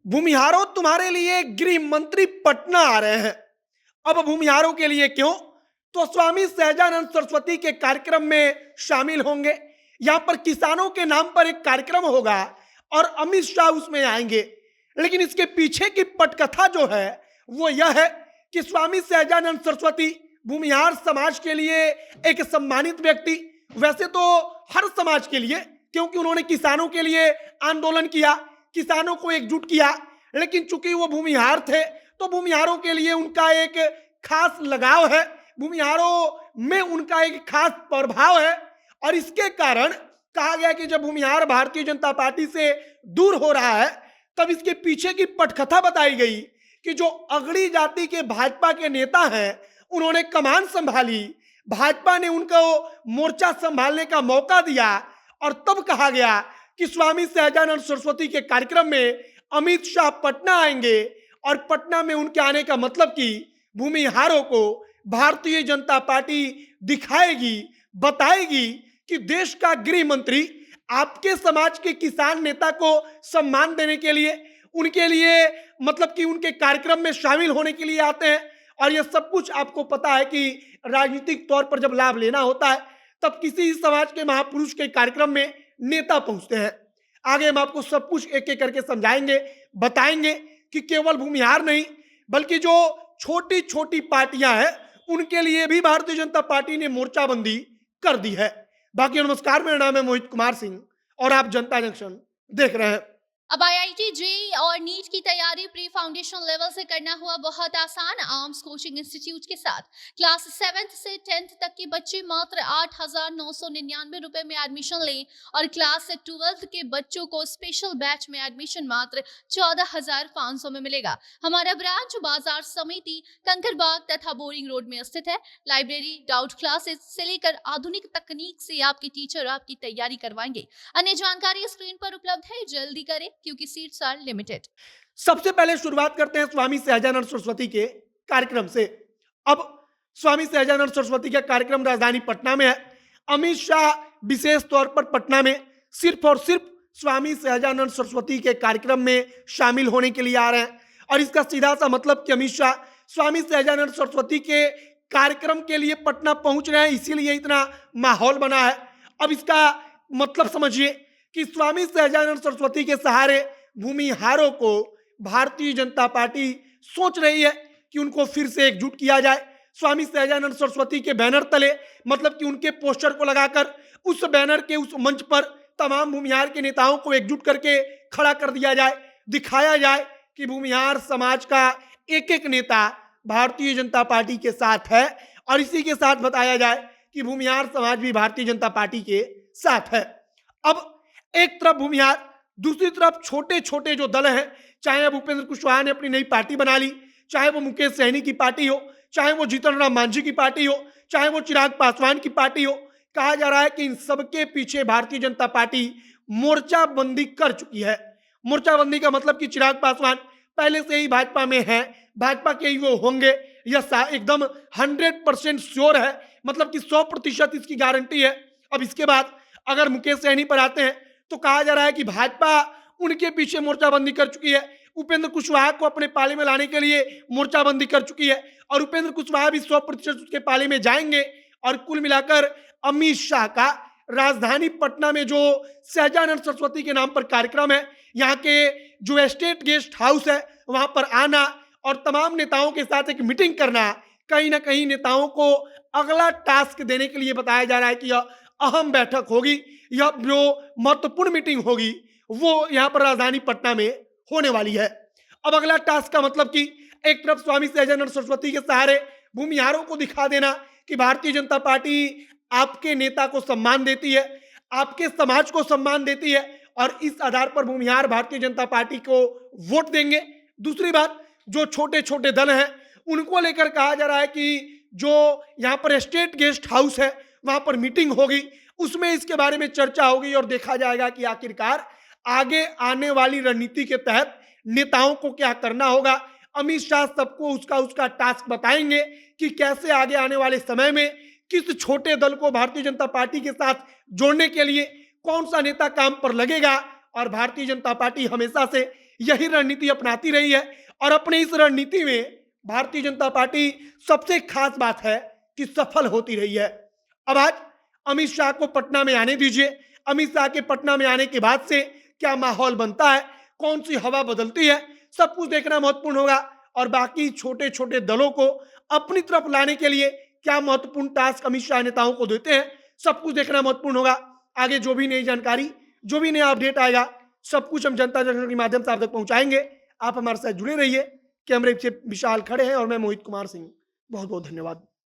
भूमिहारों, तुम्हारे लिए गृह मंत्री पटना आ रहे हैं। अब भूमिहारों के लिए क्यों? तो स्वामी सहजानंद सरस्वती के कार्यक्रम में शामिल होंगे। यहां पर किसानों के नाम पर एक कार्यक्रम होगा और अमित शाह उसमें आएंगे। लेकिन इसके पीछे की पटकथा जो है वो यह है कि स्वामी सहजानंद सरस्वती भूमिहार समाज के लिए एक सम्मानित व्यक्ति, वैसे तो हर समाज के लिए, क्योंकि उन्होंने किसानों के लिए आंदोलन किया, किसानों को एकजुट किया। लेकिन चूंकि वो भूमिहार थे तो भूमिहारों के लिए उनका एक खास लगाव है, भूमिहारों में उनका एक खास प्रभाव है। और इसके कारण कहा गया कि जब भूमिहार भारतीय जनता पार्टी से दूर हो रहा है तब इसके पीछे की पटकथा बताई गई कि जो अगड़ी जाति के भाजपा के नेता हैं उन्होंने कमान संभाली, भाजपा ने उनको मोर्चा संभालने का मौका दिया और तब कहा गया कि स्वामी सहजानंद सरस्वती के कार्यक्रम में अमित शाह पटना आएंगे और पटना में उनके आने का मतलब कि भूमिहारों को भारतीय जनता पार्टी दिखाएगी, बताएगी कि देश का गृह मंत्री आपके समाज के किसान नेता को सम्मान देने के लिए, उनके लिए मतलब कि उनके कार्यक्रम में शामिल होने के लिए आते हैं। और यह सब कुछ आपको पता है कि राजनीतिक तौर पर जब लाभ लेना होता है तब किसी समाज के महापुरुष के कार्यक्रम में नेता पहुंचते हैं। आगे हम आपको सब कुछ एक एक करके समझाएंगे, बताएंगे कि केवल भूमिहार नहीं बल्कि जो छोटी छोटी पार्टियां हैं उनके लिए भी भारतीय जनता पार्टी ने मोर्चाबंदी कर दी है। बाकी नमस्कार, मेरा नाम है मोहित कुमार सिंह और आप जनता जंक्शन देख रहे हैं। अब आईआईटी जेईई और नीट की तैयारी प्री फाउंडेशन लेवल से करना हुआ बहुत आसान। आर्म्स कोचिंग इंस्टीट्यूट के साथ क्लास 7th से 10th तक के बच्चे मात्र 8,999 रुपए में एडमिशन लें और क्लास 12th के बच्चों को स्पेशल बैच में एडमिशन मात्र 14,500 में मिलेगा। हमारा ब्रांच बाजार समिति कंकरबाग तथा बोरिंग रोड में स्थित है। लाइब्रेरी, डाउट क्लासेस से लेकर आधुनिक तकनीक से आपके टीचर आपकी तैयारी करवाएंगे। अन्य जानकारी स्क्रीन पर उपलब्ध है, जल्दी करें क्योंकि सीट्स आर लिमिटेड। सबसे पहले शुरुआत करते हैं स्वामी सहजानंद सरस्वती के कार्यक्रम से। अब स्वामी सहजानंद सरस्वती का कार्यक्रम राजधानी पटना में है। अमित शाह विशेष तौर पर पटना में सिर्फ और सिर्फ स्वामी सहजानंद सरस्वती के कार्यक्रम में शामिल होने के लिए आ रहे हैं। और इसका सीधा सा मतलब कि अमित शाह स्वामी सहजानंद सरस्वती के कार्यक्रम के लिए पटना पहुंच रहे हैं, इसीलिए इतना माहौल बना है। अब इसका मतलब समझिए कि स्वामी सहजानंद सरस्वती के सहारे भूमिहारों को भारतीय जनता पार्टी सोच रही है कि उनको फिर से एकजुट किया जाए। स्वामी सहजानंद सरस्वती के बैनर तले, मतलब कि उनके पोस्टर को लगाकर उस बैनर के उस मंच पर तमाम भूमिहार के नेताओं को एकजुट करके खड़ा कर दिया जाए, दिखाया जाए कि भूमिहार समाज का एक एक नेता भारतीय जनता पार्टी के साथ है। और इसी के साथ बताया जाए कि भूमिहार समाज भी भारतीय जनता पार्टी के साथ है। अब एक तरफ भूमिहार, दूसरी तरफ छोटे छोटे जो दल हैं, चाहे अब उपेंद्र कुशवाहा ने अपनी नई पार्टी बना ली, चाहे वो मुकेश सहनी की पार्टी हो, चाहे वो जीतन राम मांझी की पार्टी हो, चाहे वो चिराग पासवान की पार्टी हो, कहा जा रहा है कि इन सबके पीछे भारतीय जनता पार्टी मोर्चाबंदी कर चुकी है। मोर्चाबंदी का मतलब कि चिराग पासवान पहले से ही भाजपा में है, भाजपा के ही वो होंगे, यह एकदम 100% श्योर है, मतलब कि 100% इसकी गारंटी है। अब इसके बाद अगर मुकेश सहनी पर आते हैं तो कहा जा रहा है कि भाजपा उनके पीछे मोर्चाबंदी कर चुकी है, उपेंद्र कुशवाहा को अपने पाले में लाने के लिए मोर्चाबंदी कर चुकी है और उपेंद्र कुशवाहा भी 100% उसके पाले में जाएंगे। और कुल मिलाकर अमित शाह का राजधानी पटना में जो सहजानंद सरस्वती के नाम पर कार्यक्रम है, यहाँ के जो स्टेट गेस्ट हाउस है वहां पर आना और तमाम नेताओं के साथ एक मीटिंग करना, कहीं ना कहीं नेताओं को अगला टास्क देने के लिए बताया जा रहा है कि यह अहम बैठक होगी, यह जो महत्वपूर्ण मीटिंग होगी वो यहाँ पर राजधानी पटना में होने वाली है। अब अगला टास्क का मतलब कि एक तरफ स्वामी सहजानंद सरस्वती के सहारे भूमिहारों को दिखा देना कि भारतीय जनता पार्टी आपके नेता को सम्मान देती है, आपके समाज को सम्मान देती है और इस आधार पर भूमिहार भारतीय जनता पार्टी को वोट देंगे। दूसरी बात, जो छोटे छोटे दल हैं उनको लेकर कहा जा रहा है कि जो यहाँ पर स्टेट गेस्ट हाउस है वहां पर मीटिंग होगी, उसमें इसके बारे में चर्चा होगी और देखा जाएगा कि आखिरकार आगे आने वाली रणनीति के तहत नेताओं को क्या करना होगा। अमित शाह सबको उसका उसका टास्क बताएंगे कि कैसे आगे आने वाले समय में किस छोटे दल को भारतीय जनता पार्टी के साथ जोड़ने के लिए कौन सा नेता काम पर लगेगा। और भारतीय जनता पार्टी हमेशा से यही रणनीति अपनाती रही है और अपने इस रणनीति में भारतीय जनता पार्टी सबसे खास बात है कि सफल होती रही है। अब आज अमित शाह को पटना में आने दीजिए। अमित शाह के पटना में आने के बाद से क्या माहौल बनता है, कौन सी हवा बदलती है, सब कुछ देखना महत्वपूर्ण होगा। और बाकी छोटे छोटे दलों को अपनी तरफ लाने के लिए क्या महत्वपूर्ण टास्क अमित शाह नेताओं को देते हैं, सब कुछ देखना महत्वपूर्ण होगा। आगे जो भी नई जानकारी, जो भी नया अपडेट आएगा, सब कुछ हम जनता जंक्शन के माध्यम से आप तक पहुंचाएंगे। आप हमारे साथ जुड़े रहिए। कैमरे पीछे विशाल खड़े हैं और मैं मोहित कुमार सिंह। बहुत बहुत धन्यवाद।